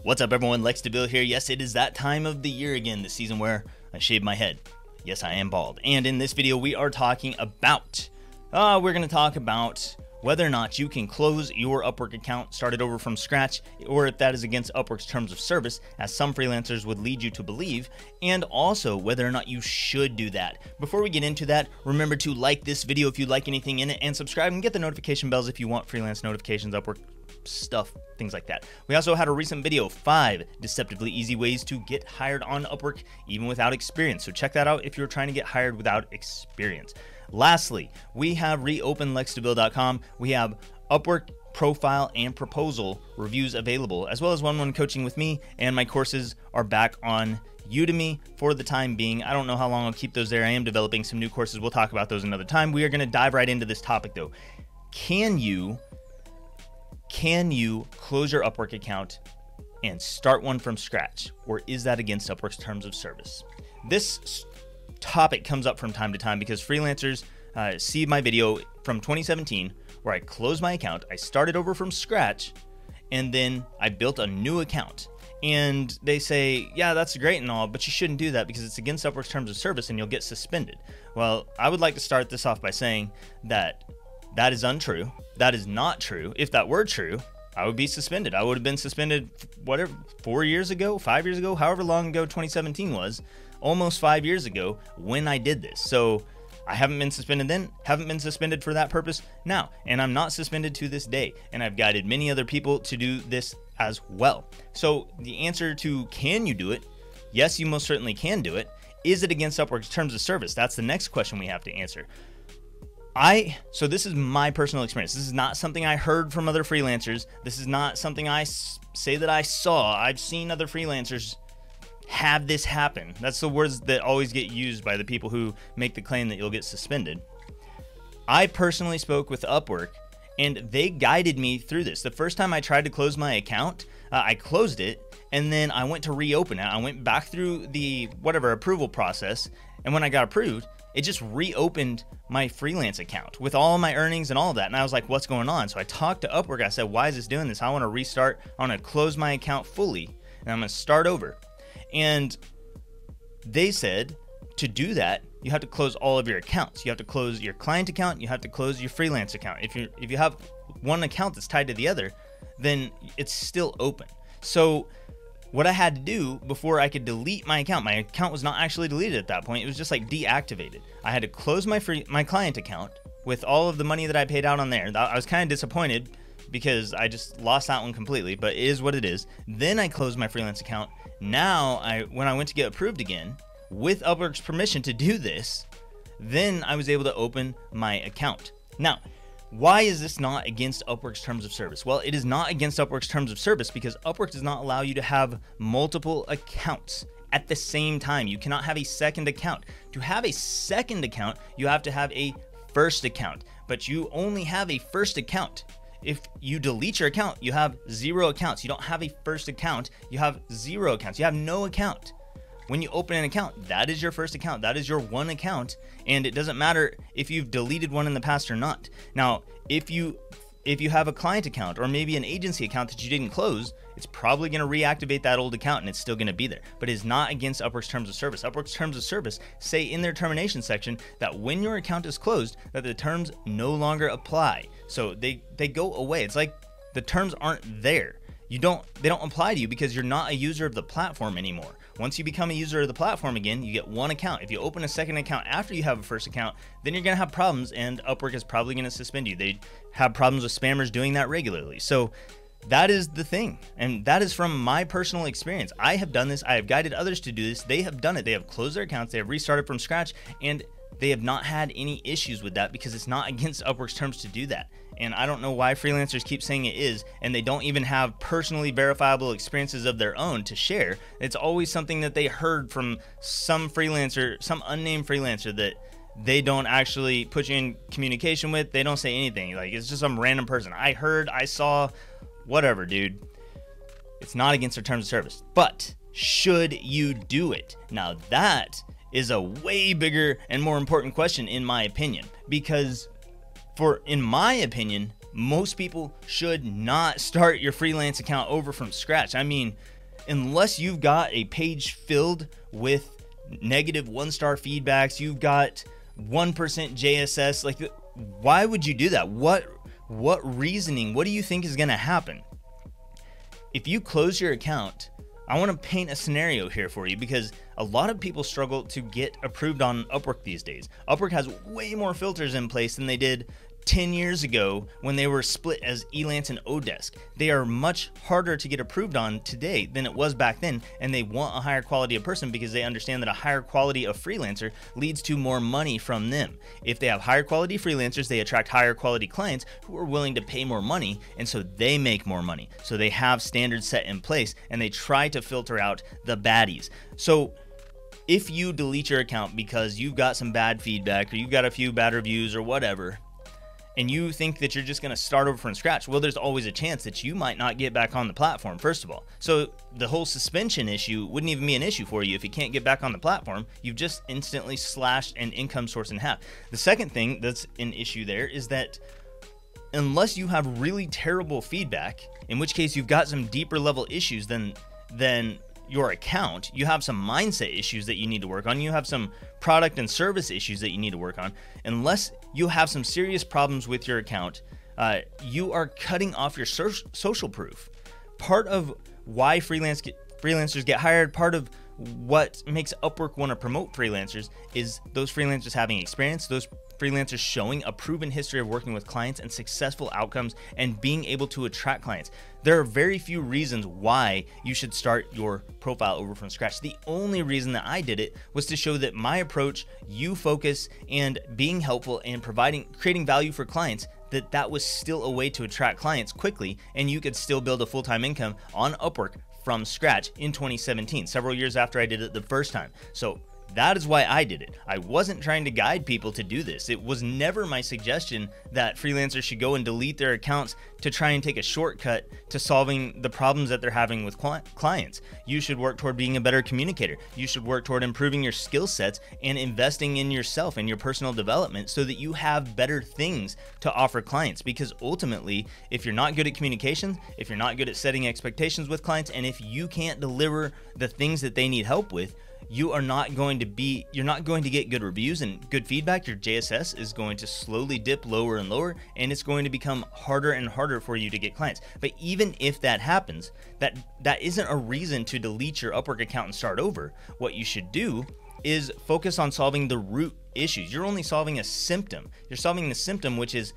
What's up everyone, DeVille here. Yes, it is that time of the year again, the season where I shave my head. Yes, I am bald. And in this video, we are talking about, we're going to talk about whether or not you can close your Upwork account, start it over from scratch, or if that is against Upwork's terms of service, as some freelancers would lead you to believe, and also whether or not you should do that. Before we get into that, remember to like this video if you like anything in it, and subscribe and get the notification bells if you want freelance notifications, Upwork stuff, things like that. We also had a recent video, 5 deceptively easy ways to get hired on Upwork even without experience. So check that out if you're trying to get hired without experience. Lastly, we have reopened DeVille.com. We have Upwork profile and proposal reviews available, as well as one-on-one coaching with me, and my courses are back on Udemy for the time being. I don't know how long I'll keep those there. I am developing some new courses. We'll talk about those another time. We are going to dive right into this topic though. Can you close your Upwork account and start one from scratch, or is that against Upwork's terms of service? This topic comes up from time to time because freelancers see my video from 2017 where I closed my account, I started over from scratch, and then I built a new account. And they say, yeah, that's great and all, but you shouldn't do that because it's against Upwork's terms of service and you'll get suspended. Well, I would like to start this off by saying that that is untrue. That is not true. If that were true, I would be suspended. I would have been suspended, whatever, 4 years ago, 5 years ago, however long ago 2017 was, almost 5 years ago when I did this. So I haven't been suspended then, haven't been suspended for that purpose now, and I'm not suspended to this day. And I've guided many other people to do this as well. So the answer to can you do it? Yes, you most certainly can do it. Is it against Upwork's terms of service? That's the next question we have to answer. So this is my personal experience. This is not something I heard from other freelancers. This is not something I say that I saw. I've seen other freelancers have this happen. That's the words that always get used by the people who make the claim that you'll get suspended. I personally spoke with Upwork and they guided me through this. The first time I tried to close my account, I closed it and then I went to reopen it. I went back through the approval process, and when I got approved, it just reopened my freelance account with all my earnings and all of that. And I was like, what's going on? So I talked to Upwork. I said, why is this doing this? I want to restart. I want to close my account fully and I'm going to start over. And they said to do that, you have to close all of your accounts. You have to close your client account. You have to close your freelance account. If you have one account that's tied to the other, then it's still open. So what I had to do before I could delete my account was not actually deleted at that point. It was just like deactivated. I had to close my client account with all of the money that I paid out on there. I was kind of disappointed because I just lost that one completely, but it is what it is. Then I closed my freelance account. Now, when I went to get approved again, with Upwork's permission to do this, then I was able to open my account. Now, why is this not against Upwork's terms of service? Well, it is not against Upwork's terms of service because Upwork does not allow you to have multiple accounts at the same time. You cannot have a second account. To have a second account, you have to have a first account, but you only have a first account. If you delete your account, you have 0 accounts. You don't have a first account, you have 0 accounts. You have no account. When you open an account, that is your first account. That is your one account, and it doesn't matter if you've deleted one in the past or not. Now, if you have a client account or maybe an agency account that you didn't close, it's probably going to reactivate that old account and it's still going to be there. But it's not against Upwork's terms of service. Upwork's terms of service say in their termination section that when your account is closed, that the terms no longer apply. So they go away. It's like the terms aren't there. They don't apply to you because you're not a user of the platform anymore. Once you become a user of the platform again, you get one account. If you open a second account after you have a first account, then you're going to have problems, and Upwork is probably going to suspend you. They have problems with spammers doing that regularly. So that is the thing, and that is from my personal experience. I have done this. I have guided others to do this. They have done it. They have closed their accounts. They have restarted from scratch, and they have not had any issues with that because it's not against Upwork's terms to do that. And I don't know why freelancers keep saying it is, and they don't even have personally verifiable experiences of their own to share. It's always something that they heard from some freelancer, some unnamed freelancer that they don't actually put you in communication with. They don't say anything. Like, it's just some random person. I heard, I saw, whatever, dude. It's not against their terms of service. But should you do it? Now that is a way bigger and more important question in my opinion, because in my opinion, most people should not start your freelance account over from scratch. I mean, unless you've got a page filled with negative 1-star feedbacks, you've got 1% JSS, like, why would you do that? What reasoning, what do you think is going to happen? If you close your account, I want to paint a scenario here for you, because a lot of people struggle to get approved on Upwork these days. Upwork has way more filters in place than they did 10 years ago when they were split as Elance and Odesk. They are much harder to get approved on today than it was back then, and they want a higher quality of person because they understand that a higher quality of freelancer leads to more money from them. If they have higher quality freelancers, they attract higher quality clients who are willing to pay more money, and so they make more money. So they have standards set in place, and they try to filter out the baddies. So if you delete your account because you've got some bad feedback or you've got a few bad reviews or whatever, and you think that you're just going to start over from scratch, well, there's always a chance that you might not get back on the platform, first of all. So the whole suspension issue wouldn't even be an issue for you if you can't get back on the platform. You've just instantly slashed an income source in half. The second thing that's an issue there is that unless you have really terrible feedback, in which case you've got some deeper level issues than your account, you have some mindset issues that you need to work on, you have some product and service issues that you need to work on. Unless you have some serious problems with your account, you are cutting off your social proof. Part of why freelancers get hired, part of what makes Upwork want to promote freelancers is those freelancers having experience, those freelancers showing a proven history of working with clients and successful outcomes and being able to attract clients. There are very few reasons why you should start your profile over from scratch. The only reason that I did it was to show that my approach, you focus, and being helpful and creating value for clients, that was still a way to attract clients quickly, and you could still build a full-time income on Upwork from scratch in 2017, several years after I did it the first time. So that is why I did it. I wasn't trying to guide people to do this. It was never my suggestion that freelancers should go and delete their accounts to try and take a shortcut to solving the problems that they're having with clients. You should work toward being a better communicator. You should work toward improving your skill sets and investing in yourself and your personal development so that you have better things to offer clients. Because ultimately, if you're not good at communications, if you're not good at setting expectations with clients, and if you can't deliver the things that they need help with, you're not going to get good reviews and good feedback. Your JSS is going to slowly dip lower and lower, and it's going to become harder and harder for you to get clients. But even if that happens, that isn't a reason to delete your Upwork account and start over. What you should do is focus on solving the root issues. You're only solving a symptom. You're solving the symptom, which is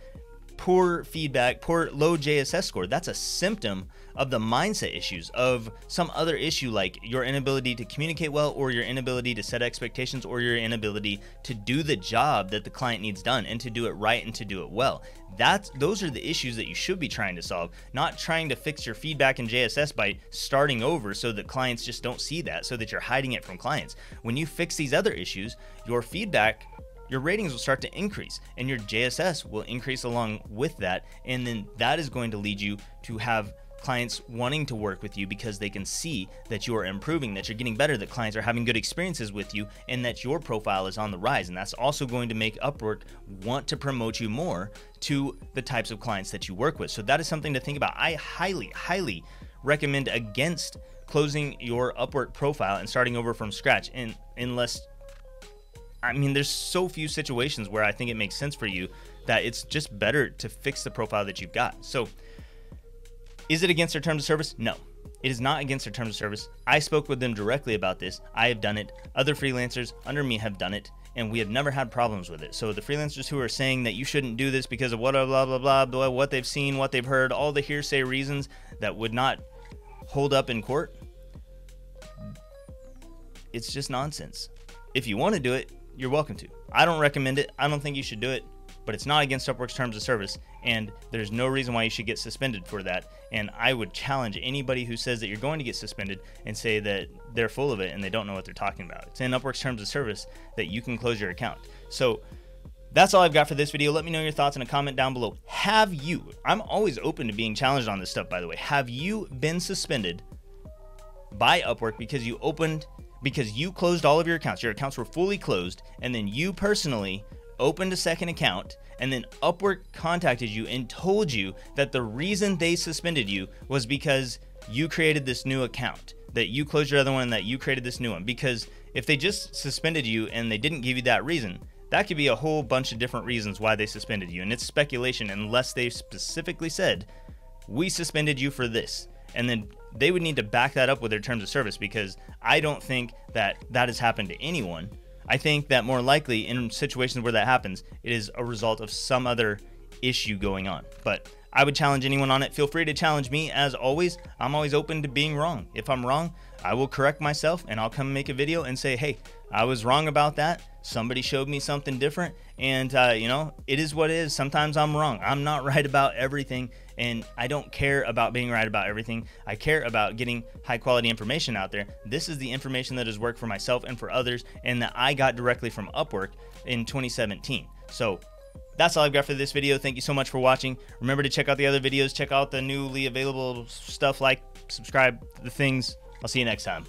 poor feedback, poor low JSS score. That's a symptom of the mindset issues of some other issue, like your inability to communicate well, or your inability to set expectations, or your inability to do the job that the client needs done and to do it right and to do it well. Those are the issues that you should be trying to solve, not trying to fix your feedback in JSS by starting over so that clients just don't see that, so that you're hiding it from clients. When you fix these other issues, your feedback, your ratings will start to increase, and your JSS will increase along with that, and then that is going to lead you to have clients wanting to work with you because they can see that you are improving, that you're getting better, that clients are having good experiences with you, and that your profile is on the rise. And that's also going to make Upwork want to promote you more to the types of clients that you work with. So that is something to think about. I highly, highly recommend against closing your Upwork profile and starting over from scratch, there's so few situations where I think it makes sense for you that it's just better to fix the profile that you've got. So is it against their terms of service? No, it is not against their terms of service. I spoke with them directly about this. I have done it. Other freelancers under me have done it, and we have never had problems with it. So the freelancers who are saying that you shouldn't do this because of what they've seen, what they've heard, all the hearsay reasons that would not hold up in court, it's just nonsense. If you want to do it, you're welcome to. I don't recommend it. I don't think you should do it, but it's not against Upwork's terms of service, and there's no reason why you should get suspended for that. And I would challenge anybody who says that you're going to get suspended and say that they're full of it and they don't know what they're talking about. It's in Upwork's terms of service that you can close your account. So that's all I've got for this video. Let me know your thoughts in a comment down below. I'm always open to being challenged on this stuff, by the way. Have you been suspended by Upwork because you closed all of your accounts? Your accounts were fully closed, and then you personally opened a second account, and then Upwork contacted you and told you that the reason they suspended you was because you created this new account that you closed your other one and that you created this new one. Because if they just suspended you and they didn't give you that reason, that could be a whole bunch of different reasons why they suspended you. And it's speculation unless they specifically said, we suspended you for this. And then they would need to back that up with their terms of service, because I don't think that that has happened to anyone. I think that more likely in situations where that happens, it is a result of some other issue going on. But I would challenge anyone on it. Feel free to challenge me. As always, I'm always open to being wrong. If I'm wrong, I will correct myself and I'll come make a video and say, hey, I was wrong about that. Somebody showed me something different, and you know, it is what it is. Sometimes I'm wrong. I'm not right about everything, and I don't care about being right about everything. I care about getting high quality information out there. This is the information that has worked for myself and for others, and that I got directly from Upwork in 2017. So that's all I've got for this video. Thank you so much for watching. Remember to check out the other videos. Check out the newly available stuff, like, subscribe, the things. I'll see you next time.